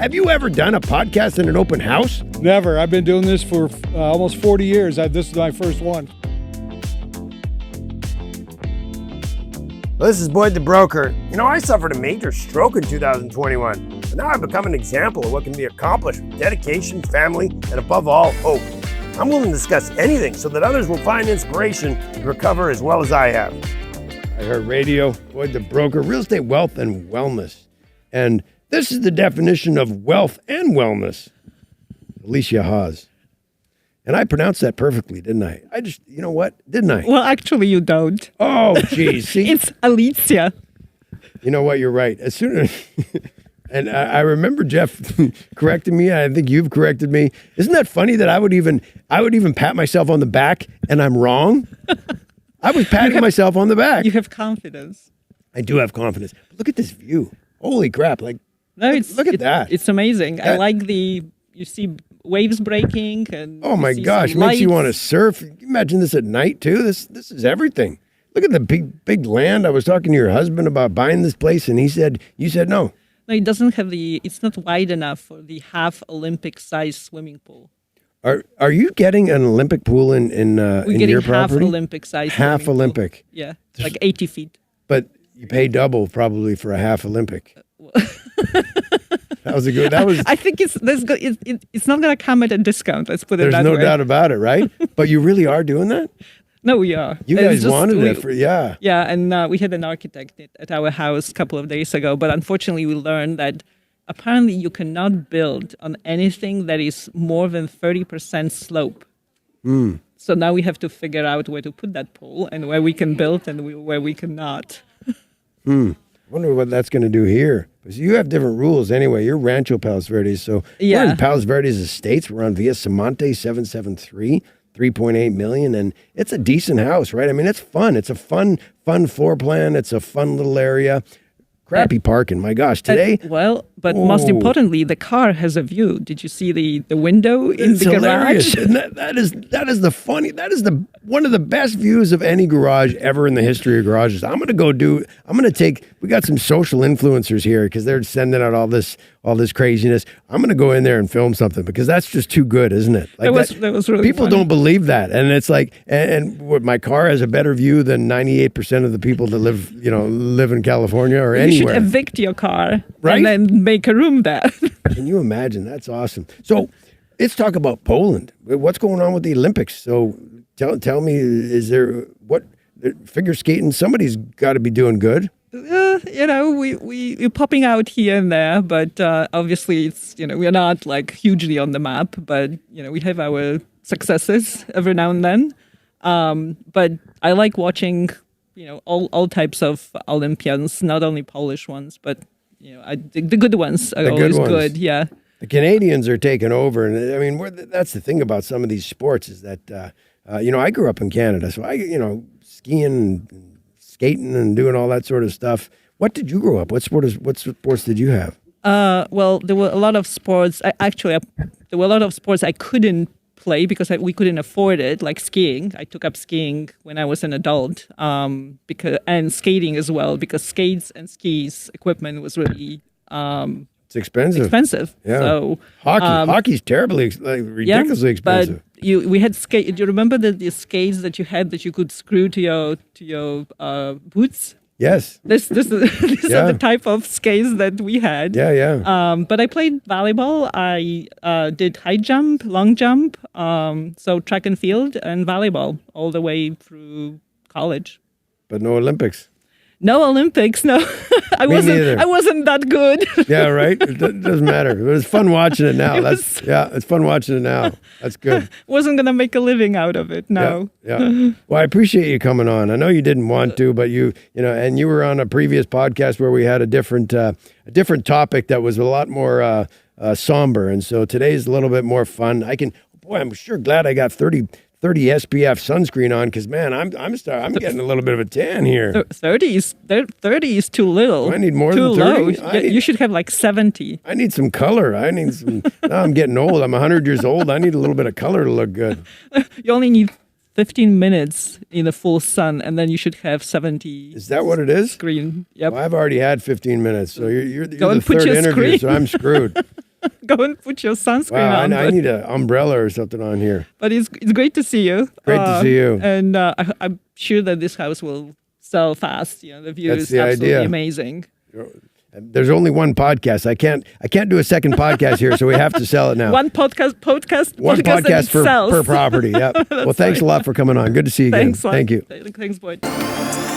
Have you ever done a podcast in an open house? Never. I've been doing this for almost 40 years. This is my first one. Well, this is Boyd the Broker. You know, I suffered a major stroke in 2021, but now I've become an example of what can be accomplished with dedication, family, and above all, hope. I'm willing to discuss anything so that others will find inspiration to recover as well as I have. I heard radio, Boyd the Broker, real estate, wealth, and wellness. And this is the definition of wealth and wellness. Alicia Haas. And I pronounced that perfectly, didn't I? You know what? Didn't I? Well, actually, you don't. Oh, geez. See? It's Alicja. You know what? You're right. As soon as, and I remember Jeff correcting me. I think you've corrected me. Isn't that funny that I would even pat myself on the back and I'm wrong? I was patting myself on the back. You have confidence. I do have confidence. But look at this view. Holy crap. Look at that. It's amazing. I like you see waves breaking and oh my gosh, makes you want to surf. Can you imagine this at night too? This is everything. Look at the big land. I was talking to your husband about buying this place and you said no. No, it doesn't have it's not wide enough for the half Olympic size swimming pool. Are you getting an Olympic pool in your property? Half Olympic size. Half Olympic. Pool. Yeah, like 80 feet. But you pay double probably for a half Olympic. That was. I think it's not going to come at a discount. Let's put it that way. There's no doubt about it, right? But you really are doing that? No, we are. You guys wanted it yeah. Yeah, and we had an architect at our house a couple of days ago, but unfortunately we learned that apparently you cannot build on anything that is more than 30% slope. So now we have to figure out where to put that pool and where we can build and where we cannot. Wonder what that's going to do here. Because you have different rules anyway. You're Rancho Palos Verdes, so we're in Palos Verdes Estates. We're on Via Samonte 773, $3.8 million, and it's a decent house, right? I mean, it's fun. It's a fun floor plan. It's a fun little area. Crappy parking, my gosh, today. But most importantly, the car has a view. Did you see the window in the hilarious. garage? And that is one of the best views of any garage ever in the history of garages. We got some social influencers here because they're sending out all this craziness. I'm going to go in there and film something because that's just too good, isn't it? That was really people funny. Don't believe that. And it's like, and what, my car has a better view than 98% of the people that live in California or anywhere. You should evict your car, right? And then make a room there. Can you imagine? That's awesome. So let's talk about Poland. What's going on with the Olympics? So tell me, is there figure skating? Somebody's got to be doing good. We're popping out here and there, but obviously it's we're not like hugely on the map, but we have our successes every now and then. But I like watching all types of Olympians, not only Polish ones, but the good ones are always good. Yeah. The Canadians are taking over, and I mean, that's the thing about some of these sports is that I grew up in Canada, so skiing and skating and doing all that sort of stuff. What did you grow up? What sports did you have? Well, there were a lot of sports. There were a lot of sports I couldn't play because we couldn't afford it, like skiing. I took up skiing when I was an adult, and skating as well, because skates and skis equipment was really it's expensive. Yeah. So hockey's terribly ridiculously expensive. But we had skate. Do you remember the skates that you had that you could screw to your boots? Yes. These are the type of skates that we had. Yeah. But I played volleyball. I did high jump, long jump, so track and field and volleyball all the way through college. But no Olympics. No Olympics, no. I wasn't that good. Yeah, right? It doesn't matter. It was fun watching it now. It's fun watching it now. That's good. Wasn't going to make a living out of it, no. Yeah. Well, I appreciate you coming on. I know you didn't want to, but you were on a previous podcast where we had a different topic that was a lot more somber. And so today's a little bit more fun. I'm sure glad I got 30 SPF sunscreen on because, man, I'm getting a little bit of a tan here. 30 is too little. I need more than 30. Low. You should have like 70. I need some color. Now I'm getting old. I'm 100 years old. I need a little bit of color to look good. You only need 15 minutes in the full sun, and then you should have 70. Is that what it is? Screen. Yep. Well, I've already had 15 minutes, so you're Go the and put third your interview, screen. so I'm screwed. Go and put your sunscreen Wow, on. I need an umbrella or something on here. But it's great to see you. Great to see you. And I'm sure that this house will sell fast. You know, the view That's is the absolutely idea. amazing. There's only one podcast. I can't do a second podcast here, so we have to sell it now. One podcast One that podcast it sells. per property. Yeah. Well, thanks a lot for coming on. Good to see you again. Thanks, Thank you. Thanks, Boyd.